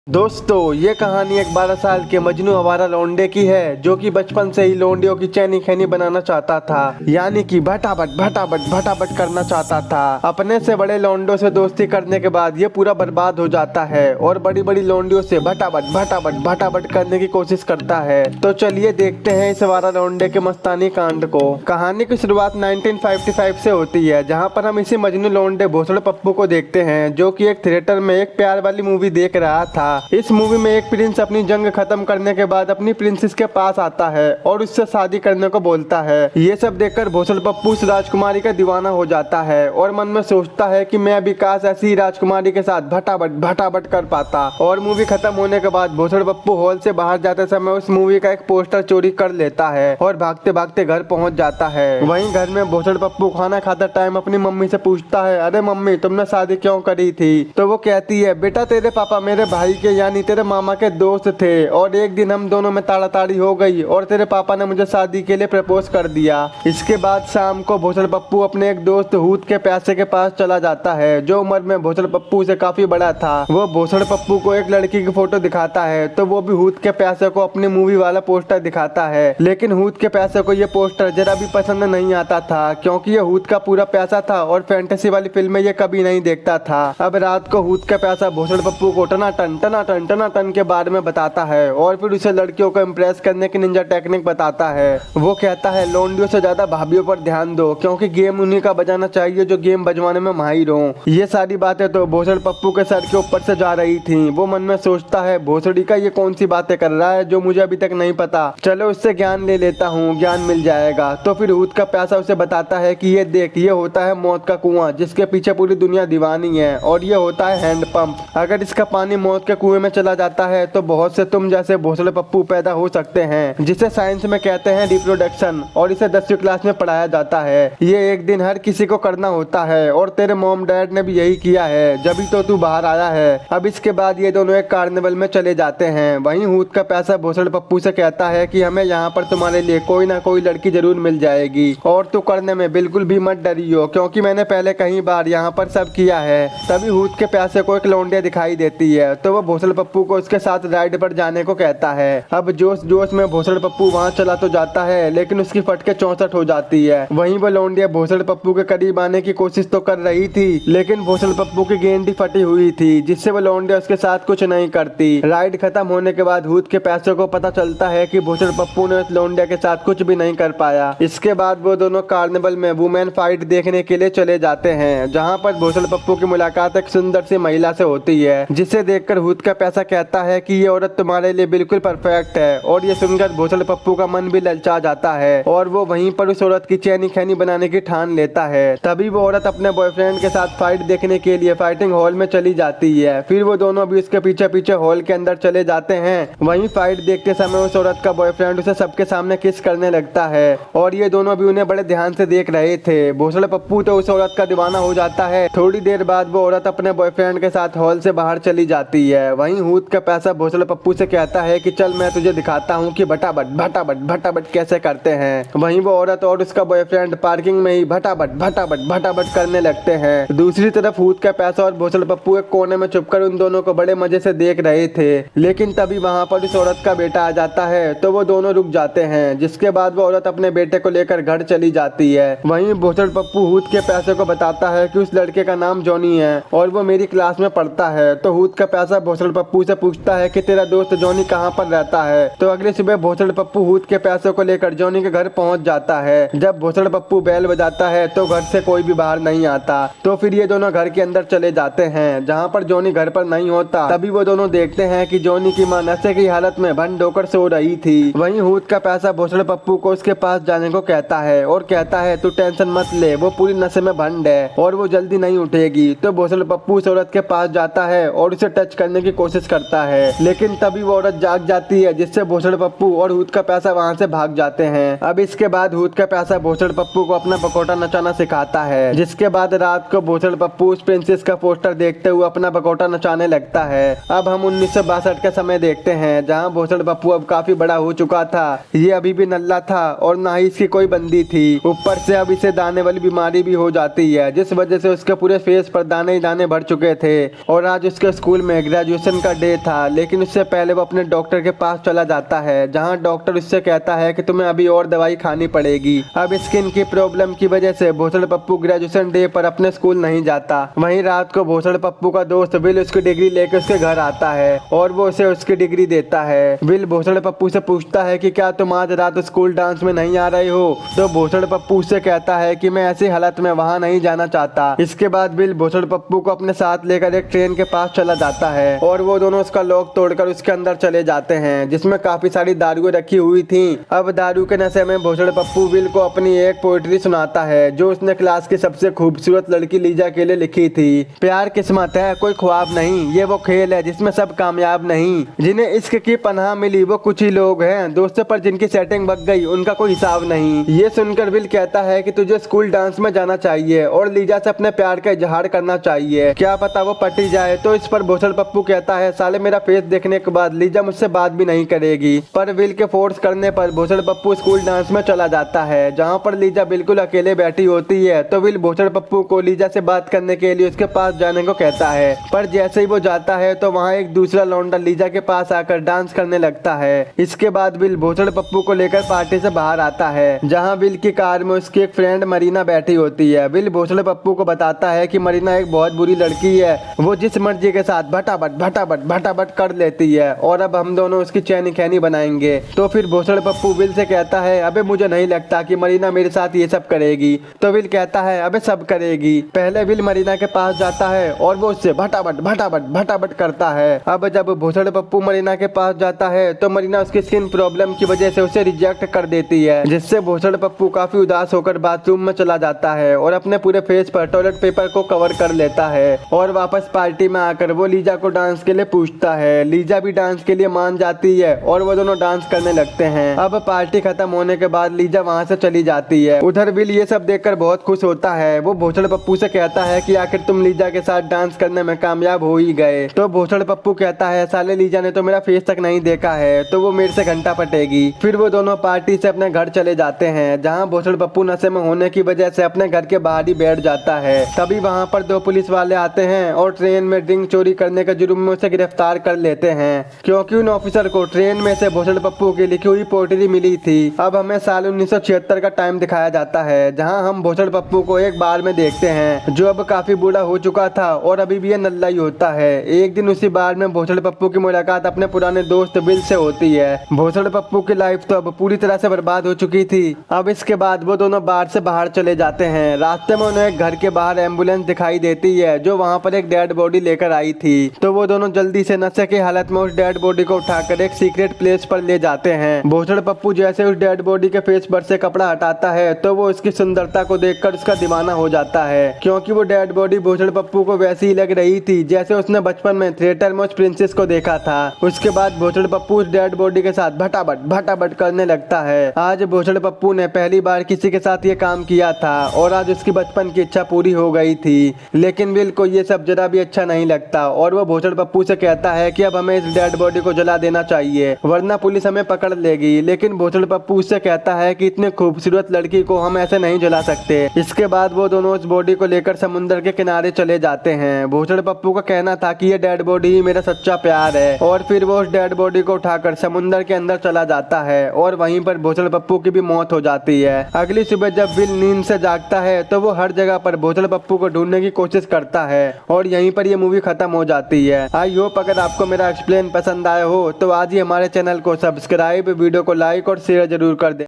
दोस्तों ये कहानी एक 12 साल के मजनू आवारा लौंडे की है जो कि बचपन से ही लौंडियों की चैनी खैनी बनाना चाहता था, यानी कि भटाभट करना चाहता था। अपने से बड़े लौंडों से दोस्ती करने के बाद ये पूरा बर्बाद हो जाता है और बड़ी बड़ी लौंडियों से भटाभट करने की कोशिश करता है। तो चलिए देखते हैं इस आवारा लौंडे के मस्तानी कांड को। कहानी की शुरुआत 1955 से होती है, जहाँ पर हम इसी मजनू लौंडे भोसड़ पप्पू को देखते हैं जो कि एक थिएटर में एक प्यार वाली मूवी देख रहा था। इस मूवी में एक प्रिंस अपनी जंग खत्म करने के बाद अपनी प्रिंसेस के पास आता है और उससे शादी करने को बोलता है। ये सब देखकर भोसड़ पप्पू उस राजकुमारी का दीवाना हो जाता है और मन में सोचता है कि मैं भी काश ऐसी ही राजकुमारी के साथ भटाभट कर पाता। और मूवी खत्म होने के बाद भोसड़ पप्पू हॉल से बाहर जाते समय उस मूवी का एक पोस्टर चोरी कर लेता है और भागते भागते घर पहुंच जाता है। वहीं घर में भोसड़ पप्पू खाना खाते टाइम अपनी मम्मी से पूछता है, अरे मम्मी तुमने शादी क्यों करी थी? तो वो कहती है, बेटा तेरे पापा मेरे भाई के यानी तेरे मामा के दोस्त थे और एक दिन हम दोनों में ताड़ाताड़ी हो गई और तेरे पापा ने मुझे शादी के लिए प्रपोज कर दिया। इसके बाद शाम को भोसड़ पप्पू अपने एक दोस्त हूत के प्यासे के पास चला जाता है जो उम्र में भोसड़ पप्पू से काफी बड़ा था। वो भोसड़ पप्पू को एक लड़की की फोटो दिखाता है तो वो भी हूत के प्यासे को अपनी मूवी वाला पोस्टर दिखाता है, लेकिन हूत के प्यासे को ये पोस्टर जरा भी पसंद नहीं आता था क्योंकि ये हूत का पूरा प्यासा था और फैंटेसी वाली फिल्में ये कभी नहीं देखता था। अब रात को हूत का प्यासा भोसड़ पप्पू को टनाटन के बारे में बताता है और फिर उसे लड़कियों को इम्प्रेस करने की निंजा टेक्निक बताता है। वो कहता है लौंडियों से ज्यादा भाभीियों पर ध्यान दो क्योंकि गेम उन्हीं का बजाना चाहिए जो गेम बजवाने में माहिर हो। ये सारी बातें तो भोसड़ पप्पू के सर के ऊपर से जा रही थी। वो मन में सोचता है भोसड़ी का ये कौन सी बातें कर रहा है जो मुझे अभी तक नहीं पता, चलो उससे ज्ञान ले लेता हूँ, ज्ञान मिल जाएगा। तो फिर हूत का प्यासा उसे बताता है कि ये देख, ये होता है मौत का कुआं जिसके पीछे पूरी दुनिया दीवानी है, और ये होता है हैंड पंप। अगर इसका पानी मौत के कुएं में चला जाता है तो बहुत से तुम जैसे भोसड़े पप्पू पैदा हो सकते हैं, जिसे साइंस में कहते हैं रिप्रोडक्शन, और इसे 10वीं क्लास में पढ़ाया जाता है। ये एक दिन हर किसी को करना होता है और तेरे मॉम डैड ने भी यही किया है, जभी तो तू बाहर आया है। अब इसके बाद ये दोनों एक कार्निवल में चले जाते हैं। वहीं हूत का पैसा भोसड़ पप्पू से कहता है कि हमें यहाँ पर तुम्हारे लिए कोई ना कोई लड़की जरूर मिल जाएगी और तू करने में बिल्कुल भी मत डरियो क्योंकि मैंने पहले कई बार यहाँ पर सब किया है। तभी हूत के प्यासे को एक लौंडिया दिखाई देती है तो वो भोसड़ पप्पू को उसके साथ राइड पर जाने को कहता है। अब जोश में भोसड़ पप्पू वहाँ चला तो जाता है लेकिन उसकी फटके 64 हो जाती है। वहीं वो लौंडिया भोसड़ पप्पू के करीब आने की कोशिश तो कर रही थी लेकिन भोसड़ पप्पू की गेंडी फटी हुई थी जिससे वो लौंडिया उसके साथ कुछ नहीं करती। राइड खत्म होने के बाद हूत के पैसे को पता चलता है कि भोसड़ पप्पू ने उस लौंडिया के साथ कुछ भी नहीं कर पाया। इसके बाद वो दोनों कार्निवल में वुमेन फाइट देखने के लिए चले जाते हैं, जहाँ पर भोसड़ पप्पू की मुलाकात एक सुंदर सी महिला से होती है, जिसे देखकर हूत का पैसा कहता है कि ये औरत तुम्हारे लिए बिल्कुल परफेक्ट है। और ये सुनकर भोसड़ पप्पू का मन भी ललचा जाता है और वो वहीं पर उस औरत की चैनी खैनी बनाने की ठान लेता है। तभी वो औरत अपने बॉयफ्रेंड के साथ फाइट देखने के लिए फाइटिंग हॉल में चली जाती है। फिर वो दोनों भी उसके पीछे पीछे हॉल के अंदर चले जाते हैं। वहीं फाइट देखते समय उस औरत का बॉयफ्रेंड उसे सबके सामने किस करने लगता है और ये दोनों भी उन्हें बड़े ध्यान से देख रहे थे। भोसड़ पप्पू तो उस औरत का दीवाना हो जाता है। थोड़ी देर बाद वो औरत अपने बॉयफ्रेंड के साथ हॉल से बाहर चली जाती है। वहीं हूत का पैसा भोसड़ पप्पू से कहता है कि चल मैं तुझे दिखाता हूँ कि भटाभट कैसे करते हैं। वहीं वो औरत और उसका बॉयफ्रेंड पार्किंग में ही भटाभट करने लगते हैं। दूसरी तरफ हूत का पैसा और भोसड़ पप्पू एक कोने में छुपकर उन दोनों को बड़े मजे से देख रहे थे, लेकिन तभी वहाँ पर उस औरत का बेटा आ जाता है तो वो दोनों रुक जाते हैं। जिसके बाद वो औरत अपने बेटे को लेकर घर चली जाती है। वहीं भोसड़ पप्पू हूत के पैसे को बताता है कि उस लड़के का नाम जॉनी है और वो मेरी क्लास में पढ़ता है। तो हूत का पैसा भोसड़ पप्पू से पूछता है कि तेरा दोस्त जॉनी कहाँ पर रहता है। तो अगले सुबह भोसड़ पप्पू हूत के पैसों को लेकर जॉनी के घर पहुंच जाता है। जब भोसड़ पप्पू बैल बजाता है तो घर से कोई भी बाहर नहीं आता। तो फिर ये दोनों घर के अंदर चले जाते हैं, जहां पर जॉनी घर पर नहीं होता। तभी वो दोनों देखते हैं कि जॉनी की मां नशे की हालत में भंड होकर सो रही थी। वहीं हूत का पैसा भोसड़ पप्पू को उसके पास जाने को कहता है और कहता है तू टेंशन मत ले, वो पूरी नशे में भंड है और वो जल्दी नहीं उठेगी। तो भोसड़ पप्पू उस औरत के पास जाता है और उसे टच करने की कोशिश करता है, लेकिन तभी वो औरत जाग जाती है जिससे भोसड़ पप्पू और हूत का पैसा वहाँ से भाग जाते हैं। अब इसके बाद हूत का पैसा भोसड़ पप्पू को अपना बकोटा नचाना सिखाता है। जिसके बाद रात को भोसड़ पप्पू उस प्रिंसेस का पोस्टर देखते हुए अपना बकोटा नचाने लगता है। अब हम 1962 का समय देखते हैं, जहाँ भोसड़ पप्पू अब काफी बड़ा हो चुका था। ये अभी भी नल्ला था और ना ही इसकी कोई बंदी थी। ऊपर से अब इसे दाने वाली बीमारी भी हो जाती है, जिस वजह से उसके पूरे फेस पर दाने ही दाने भर चुके थे और आज उसके स्कूल में ग्रेजुएशन ग्रेजुएशन का डे था, लेकिन उससे पहले वो अपने डॉक्टर के पास चला जाता है, जहाँ डॉक्टर उससे कहता है कि तुम्हें अभी और दवाई खानी पड़ेगी। अब स्किन की प्रॉब्लम की वजह से भोसड़ पप्पू ग्रेजुएशन डे पर अपने स्कूल नहीं जाता। वहीं रात को भोसड़ पप्पू का दोस्त विल उसकी डिग्री लेकर उसके घर आता है और वो उसे उसकी डिग्री देता है। विल भोसड़ पप्पू से पूछता है कि क्या तुम आज रात स्कूल डांस में नहीं आ रहे हो, तो भोसड़ पप्पू उससे कहता है कि मैं ऐसी हालत में वहाँ नहीं जाना चाहता। इसके बाद विल भोसड़ पप्पू को अपने साथ लेकर एक ट्रेन के पास चला जाता है और वो दोनों उसका लॉक तोड़कर उसके अंदर चले जाते हैं, जिसमें काफी सारी दारुएं रखी हुई थी। अब दारू के नशे में भोसड़ पप्पू विल को अपनी एक पोएट्री सुनाता है जो उसने क्लास की सबसे खूबसूरत लड़की लीजा के लिए लिखी थी। प्यार किस्मत है कोई ख्वाब नहीं, ये वो खेल है जिसमें सब कामयाब नहीं, जिन्हें इश्क की पनाह मिली वो कुछ ही लोग हैं, दोस्तों पर जिनकी सेटिंग बग गई उनका कोई हिसाब नहीं। ये सुनकर विल कहता है कि तुझे स्कूल डांस में जाना चाहिए और लीजा से अपने प्यार का इजहार करना चाहिए, क्या पता वो पटी जाए। तो इस पर भोसड़ पप्पू कहता है साले मेरा फेस देखने के बाद लीजा मुझसे बात भी नहीं करेगी। पर विल के फोर्स करने पर भोसड़ पप्पू स्कूल डांस में चला जाता है, जहाँ पर लीजा बिल्कुल अकेले बैठी होती है। तो विल भोसड़ पप्पू को लीजा से बात करने के लिए उसके पास जाने को कहता है, पर जैसे ही वो जाता है तो वहाँ एक दूसरा लौंडा लीजा के पास आकर डांस करने लगता है। इसके बाद विल भोसड़ पप्पू को लेकर पार्टी से बाहर आता है, जहाँ विल की कार में उसकी एक फ्रेंड मरीना बैठी होती है। विल भोसड़ पप्पू को बताता है कि मरीना एक बहुत बुरी लड़की है, वो जिस मर्जी के साथ भटाभट कर लेती है और अब हम दोनों उसकी चैनी खैनी बनाएंगे। तो फिर भोसड़ पप्पू विल से कहता है अबे मुझे नहीं लगता कि मरीना मेरे साथ ये सब करेगी। तो विल कहता है अबे सब करेगी। पहले विल मरीना के पास जाता है और वो उससे भटाभट करता है। अब जब भोसड़ पप्पू मरीना के पास जाता है तो मरीना उसकी स्किन प्रॉब्लम की वजह से उसे रिजेक्ट कर देती है, जिससे भोसड़ पप्पू काफी उदास होकर बाथरूम में चला जाता है और अपने पूरे फेस पर टॉयलेट पेपर को कवर कर लेता है और वापस पार्टी में आकर वो लीजा को डांस के लिए पूछता है। लीजा भी डांस के लिए मान जाती है और वो दोनों डांस करने लगते हैं। अब पार्टी खत्म होने के बाद लीजा वहाँ से चली जाती है। उधर विल ये सब देखकर बहुत खुश होता है। वो भोसड़ पप्पू से कहता है कि आखिर तुम लीजा के साथ डांस करने में कामयाब हो ही गए। तो भोसड़ पप्पू कहता है साले लीजा ने तो मेरा फेस तक नहीं देखा है, तो वो मेरे से घंटा पटेगी। फिर वो दोनों पार्टी से अपने घर चले जाते हैं, जहाँ भोसड़ पप्पू नशे में होने की वजह से अपने घर के बाहर ही बैठ जाता है। तभी वहाँ पर दो पुलिस वाले आते हैं और ट्रेन में ड्रिंक चोरी करने के जुर्म में उसे गिरफ्तार कर लेते हैं, क्योंकि उन ऑफिसर को ट्रेन में से भोसड़ पप्पू की लिखी हुई पोएट्री मिली थी। अब हमें साल 1976 का टाइम दिखाया जाता है, जहां हम भोसड़ पप्पू को एक बार में देखते हैं जो अब काफी बूढ़ा हो चुका था और अभी भी ये नल्ला ही होता है। एक दिन उसी बार में भोसड़ पप्पू की मुलाकात अपने पुराने दोस्त विल से होती है। भोसड़ पप्पू की लाइफ तो अब पूरी तरह से बर्बाद हो चुकी थी। अब इसके बाद वो दोनों बार से बाहर चले जाते हैं। रास्ते में उन्हें एक घर के बाहर एम्बुलेंस दिखाई देती है जो वहाँ पर एक डेड बॉडी लेकर आई थी। तो वो दोनों जल्दी से नशे की हालत में उस डेड बॉडी को उठाकर एक सीक्रेट प्लेस पर ले जाते हैं। भोसड़ पप्पू जैसे उस डेड बॉडी के फेस पर से कपड़ा हटाता है तो वो उसकी सुंदरता को देखकर उसका दीवाना हो जाता है, क्योंकि वो डेड बॉडी भोसड़ पप्पू को वैसी ही लग रही थी जैसे उसने बचपन में थिएटर में उस प्रिंसेस को देखा था। उसके बाद भोसड़ पप्पू उस डेड बॉडी के साथ भटाभट करने लगता है। आज भोसड़ पप्पू ने पहली बार किसी के साथ ये काम किया था और आज उसकी बचपन की इच्छा पूरी हो गई थी। लेकिन विल को ये सब जरा भी अच्छा नहीं लगता और वो भोसड़ पप्पू से कहता है कि अब हमें इस डेड बॉडी को जला देना चाहिए वरना पुलिस हमें पकड़ लेगी। लेकिन भोसड़ पप्पू उससे कहता है कि इतनी खूबसूरत लड़की को हम ऐसे नहीं जला सकते। इसके बाद वो दोनों उस बॉडी को लेकर समुद्र के किनारे चले जाते हैं। भोसड़ पप्पू का कहना था कि ये डेड बॉडी ही मेरा सच्चा प्यार है और फिर वो उस डेड बॉडी को उठाकर समुद्र के अंदर चला जाता है और वहीं पर भोसड़ पप्पू की भी मौत हो जाती है। अगली सुबह जब विल नींद से जागता है तो वो हर जगह पर भोसड़ पप्पू को ढूंढने की कोशिश करता है और यहीं पर ये मूवी खत्म हो जाती है। आई होप अगर आपको मेरा एक्सप्लेन पसंद आया हो तो आज ही हमारे चैनल को सब्सक्राइब, वीडियो को लाइक और शेयर जरूर कर दें।